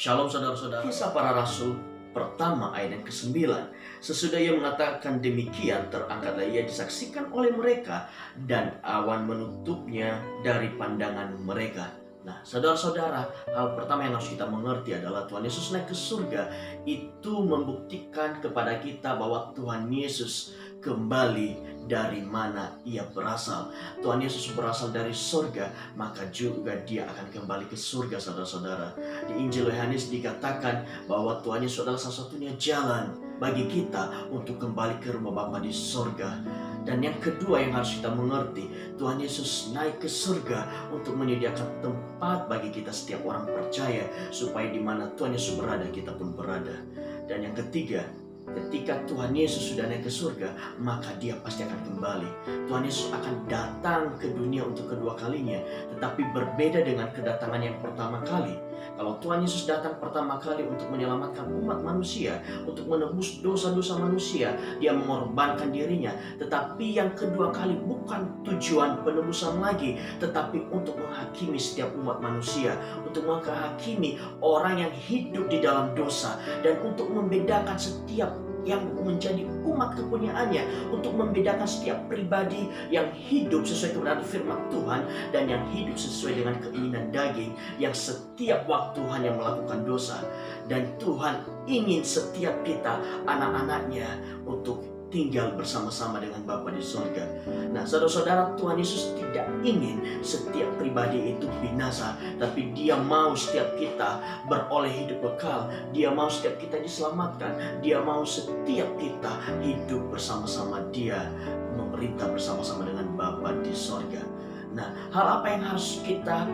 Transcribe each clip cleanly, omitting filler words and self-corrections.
Shalom saudara-saudara. Kisah para Rasul pertama ayat yang ke-9. Sesudah ia mengatakan demikian, terangkatlah ia disaksikan oleh mereka, dan awan menutupnya dari pandangan mereka. Nah, saudara-saudara, hal pertama yang harus kita mengerti adalah Tuhan Yesus naik ke surga. Itu membuktikan kepada kita bahwa Tuhan Yesus kembali dari mana ia berasal. Tuhan Yesus berasal dari surga, maka juga dia akan kembali ke surga, saudara-saudara. Di Injil Yohanes dikatakan bahwa Tuhan Yesus adalah satu-satunya jalan bagi kita untuk kembali ke rumah Bapa di surga. Dan yang kedua yang harus kita mengerti, Tuhan Yesus naik ke surga untuk menyediakan tempat bagi kita setiap orang percaya, supaya di mana Tuhan Yesus berada, kita pun berada. Dan yang ketiga, ketika Tuhan Yesus sudah naik ke surga, maka dia pasti akan kembali. Tuhan Yesus akan datang ke dunia untuk kedua kalinya, tetapi berbeda dengan kedatangan yang pertama kali. Kalau Tuhan Yesus datang pertama kali untuk menyelamatkan umat manusia, untuk menebus dosa-dosa manusia, dia mengorbankan dirinya. Tetapi yang kedua kali bukan tujuan penebusan lagi, tetapi untuk menghakimi setiap umat manusia, untuk menghakimi orang yang hidup di dalam dosa, dan untuk membedakan setiap yang menjadi umat kepunyaannya, untuk membedakan setiap pribadi yang hidup sesuai kebenaran firman Tuhan dan yang hidup sesuai dengan keinginan daging, yang setiap waktu hanya melakukan dosa. Dan Tuhan ingin setiap kita, anak-anaknya, untuk tinggal bersama-sama dengan Bapa di surga. Nah, saudara-saudara, Tuhan Yesus tidak ingin setiap pribadi itu binasa, tapi dia mau setiap kita beroleh hidup kekal. Dia mau setiap kita diselamatkan. Dia mau setiap kita hidup bersama-sama dia, memerintah bersama-sama dengan Bapa di surga. Nah, hal apa yang harus kita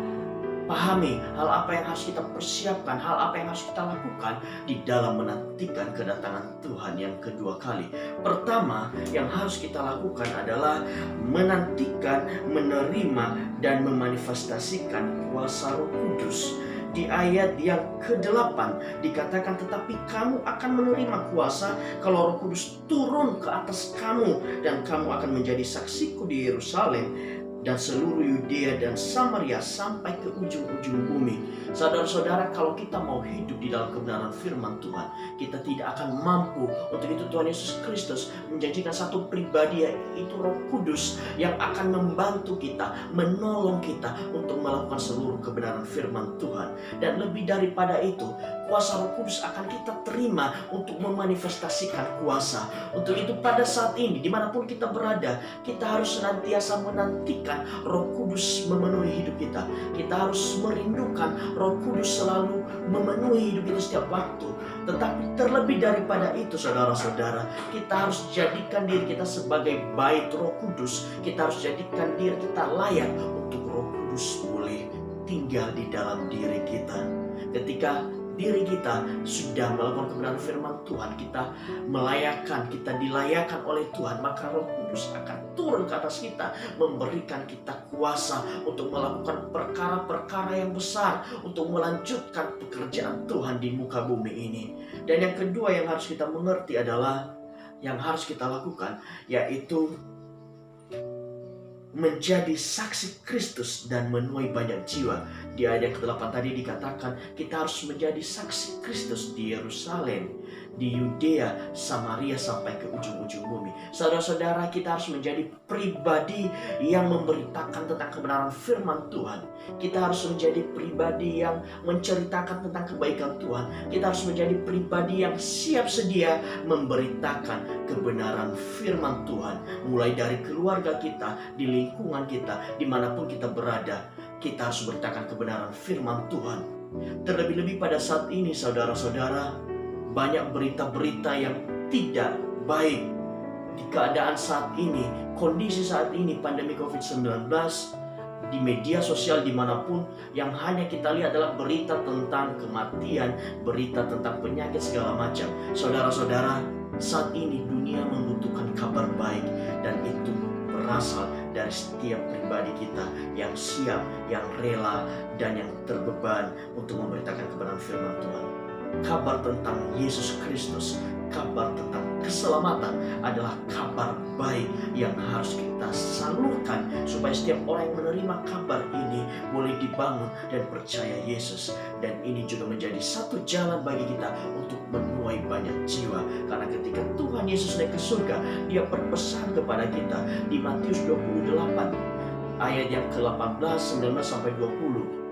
pahami, hal apa yang harus kita persiapkan, hal apa yang harus kita lakukan di dalam menantikan kedatangan Tuhan yang kedua kali? Pertama, yang harus kita lakukan adalah menantikan, menerima, dan memanifestasikan kuasa Roh Kudus. Di ayat yang ke-8 dikatakan, tetapi kamu akan menerima kuasa kalau Roh Kudus turun ke atas kamu, dan kamu akan menjadi saksiku di Yerusalem dan seluruh Yudea dan Samaria sampai ke ujung-ujung bumi. Saudara-saudara, kalau kita mau hidup di dalam kebenaran firman Tuhan, kita tidak akan mampu. Untuk itu Tuhan Yesus Kristus menjanjikan satu pribadi, yaitu Roh Kudus, yang akan membantu kita, menolong kita untuk melakukan seluruh kebenaran firman Tuhan. Dan lebih daripada itu, kuasa Roh Kudus akan kita terima untuk memanifestasikan kuasa. Untuk itu pada saat ini, dimanapun kita berada, kita harus senantiasa menantikan Roh Kudus memenuhi hidup kita. Kita harus merindukan Roh Kudus selalu memenuhi hidup kita setiap waktu. Tetapi terlebih daripada itu, saudara-saudara, kita harus jadikan diri kita sebagai bait Roh Kudus. Kita harus jadikan diri kita layak untuk Roh Kudus boleh tinggal di dalam diri kita. Ketika diri kita sudah melakukan kebenaran firman Tuhan, kita dilayakkan oleh Tuhan, maka Roh Kudus akan turun ke atas kita, memberikan kita kuasa untuk melakukan perkara-perkara yang besar, untuk melanjutkan pekerjaan Tuhan di muka bumi ini. Dan yang kedua yang harus kita mengerti adalah, yang harus kita lakukan, yaitu menjadi saksi Kristus dan menuai banyak jiwa. Di ayat yang ke-8 tadi dikatakan kita harus menjadi saksi Kristus di Yerusalem, di Yudea, Samaria sampai ke ujung-ujung bumi. Saudara-saudara, kita harus menjadi pribadi yang memberitakan tentang kebenaran firman Tuhan. Kita harus menjadi pribadi yang menceritakan tentang kebaikan Tuhan. Kita harus menjadi pribadi yang siap sedia memberitakan kebenaran firman Tuhan, mulai dari keluarga kita, di lingkungan kita, dimanapun kita berada. Kita harus beritakan kebenaran firman Tuhan. Terlebih-lebih pada saat ini, saudara-saudara, banyak berita-berita yang tidak baik. Di keadaan saat ini, kondisi saat ini, pandemi COVID-19, di media sosial dimanapun, yang hanya kita lihat adalah berita tentang kematian, berita tentang penyakit segala macam. Saudara-saudara, saat ini dunia membutuhkan kabar baik, dan itu berasal dari setiap pribadi kita yang siap, yang rela, dan yang terbeban untuk memberitakan kebenaran firman Tuhan. Kabar tentang Yesus Kristus, kabar tentang keselamatan adalah kabar baik yang harus kita salurkan supaya setiap orang yang menerima kabar ini boleh dibangun dan percaya Yesus. Dan ini juga menjadi satu jalan bagi kita untuk menuai banyak jiwa. Karena ketika Tuhan Yesus naik ke surga, Dia berpesan kepada kita di Matius 28 ayat yang ke-18, 19 sampai 20.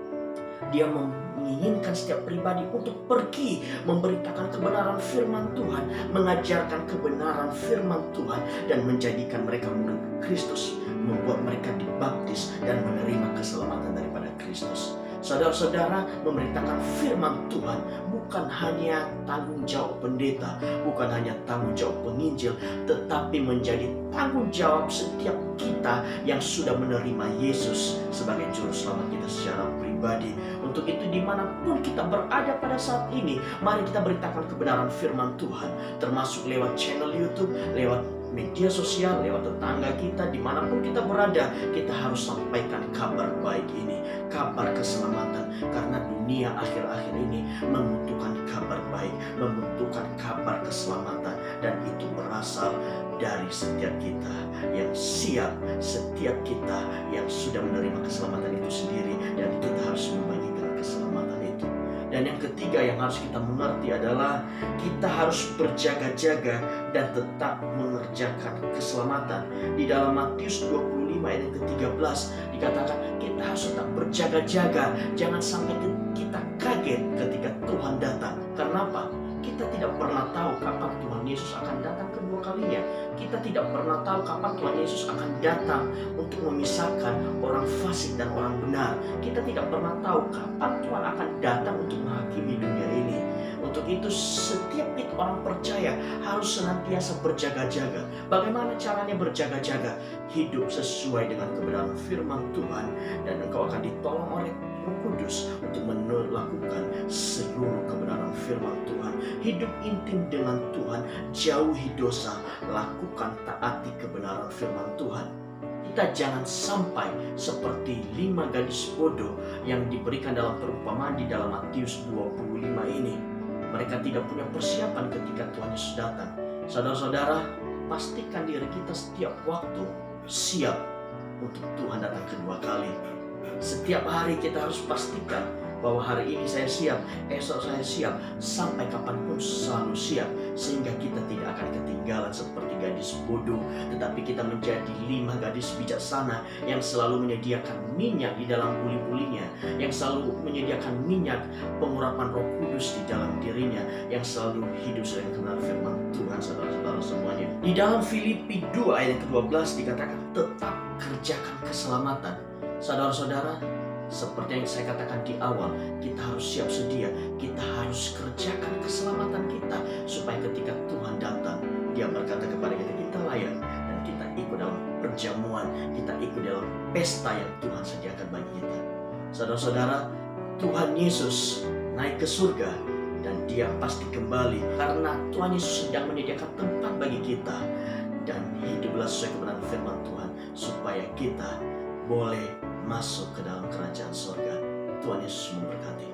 Dia menginginkan setiap pribadi untuk pergi memberitakan kebenaran firman Tuhan, mengajarkan kebenaran firman Tuhan, dan menjadikan mereka murid Kristus, membuat mereka dibaptis dan menerima keselamatan daripada Kristus. Saudara-saudara, memberitakan firman Tuhan bukan hanya tanggung jawab pendeta, bukan hanya tanggung jawab penginjil, tetapi menjadi tanggung jawab setiap kita yang sudah menerima Yesus sebagai juru selamat kita secara pribadi. Untuk itu dimanapun kita berada pada saat ini, mari kita beritakan kebenaran firman Tuhan, termasuk lewat channel YouTube, lewat media sosial, lewat tetangga kita, dimanapun kita berada, kita harus sampaikan kabar baik ini, kabar keselamatan. Karena dunia akhir-akhir ini membutuhkan kabar baik, membutuhkan kabar keselamatan, dan itu berasal dari setiap kita yang siap, setiap kita yang sudah menerima keselamatan itu sendiri, dan kita harus membagikan keselamatan itu. Dan yang ketiga yang harus kita mengerti adalah kita harus berjaga-jaga dan tetap mengerjakan keselamatan. Di dalam Matius 25 ayat yang ke-13 dikatakan kita harus tetap berjaga-jaga. Jangan sampai kita kaget ketika Tuhan datang. Karena apa? Kita tidak pernah tahu kapan Tuhan Yesus akan datang kedua kalinya. Kita tidak pernah tahu kapan Tuhan Yesus akan datang untuk memisahkan orang fasik dan orang benar. Kita tidak pernah tahu kapan Tuhan akan datang untuk menghakimi dunia ini. Untuk itu setiap kita orang percaya harus senantiasa berjaga-jaga. Bagaimana caranya berjaga-jaga? Hidup sesuai dengan kebenaran firman Tuhan, dan engkau akan ditolong oleh Roh Kudus untuk melakukan seluruh kebenaran firman Tuhan. Hidup intim dengan Tuhan, jauhi dosa, lakukan taati kebenaran firman Tuhan. Kita jangan sampai seperti 5 gadis bodoh yang diberikan dalam perumpamaan di dalam Matius 25 ini. Mereka tidak punya persiapan ketika Tuhan Yesus datang. Saudara-saudara, pastikan diri kita setiap waktu siap untuk Tuhan datang kedua kali. Setiap hari kita harus pastikan bahwa hari ini saya siap, esok saya siap, sampai kapanpun selalu siap, sehingga kita tidak akan ketinggalan seperti gadis bodoh, tetapi kita menjadi 5 gadis bijaksana yang selalu menyediakan minyak di dalam buli-bulinya, yang selalu menyediakan minyak pengurapan Roh Kudus di dalam dirinya, yang selalu hidup dengan kebenaran firman Tuhan. Saudara-saudara semuanya, di dalam Filipi 2 ayat 12 dikatakan tetap kerjakan keselamatan. Saudara-saudara, seperti yang saya katakan di awal, kita harus siap sedia, kita harus kerjakan keselamatan kita, supaya ketika Tuhan datang, Dia berkata kepada kita, kita layak, dan kita ikut dalam perjamuan, kita ikut dalam pesta yang Tuhan sediakan bagi kita. Saudara-saudara, Tuhan Yesus naik ke surga, dan Dia pasti kembali, karena Tuhan Yesus sedang menyediakan tempat bagi kita. Dan hiduplah sesuai kebenaran firman Tuhan, supaya kita boleh masuk ke dalam kerajaan surga. Tuhan Yesus memberkati.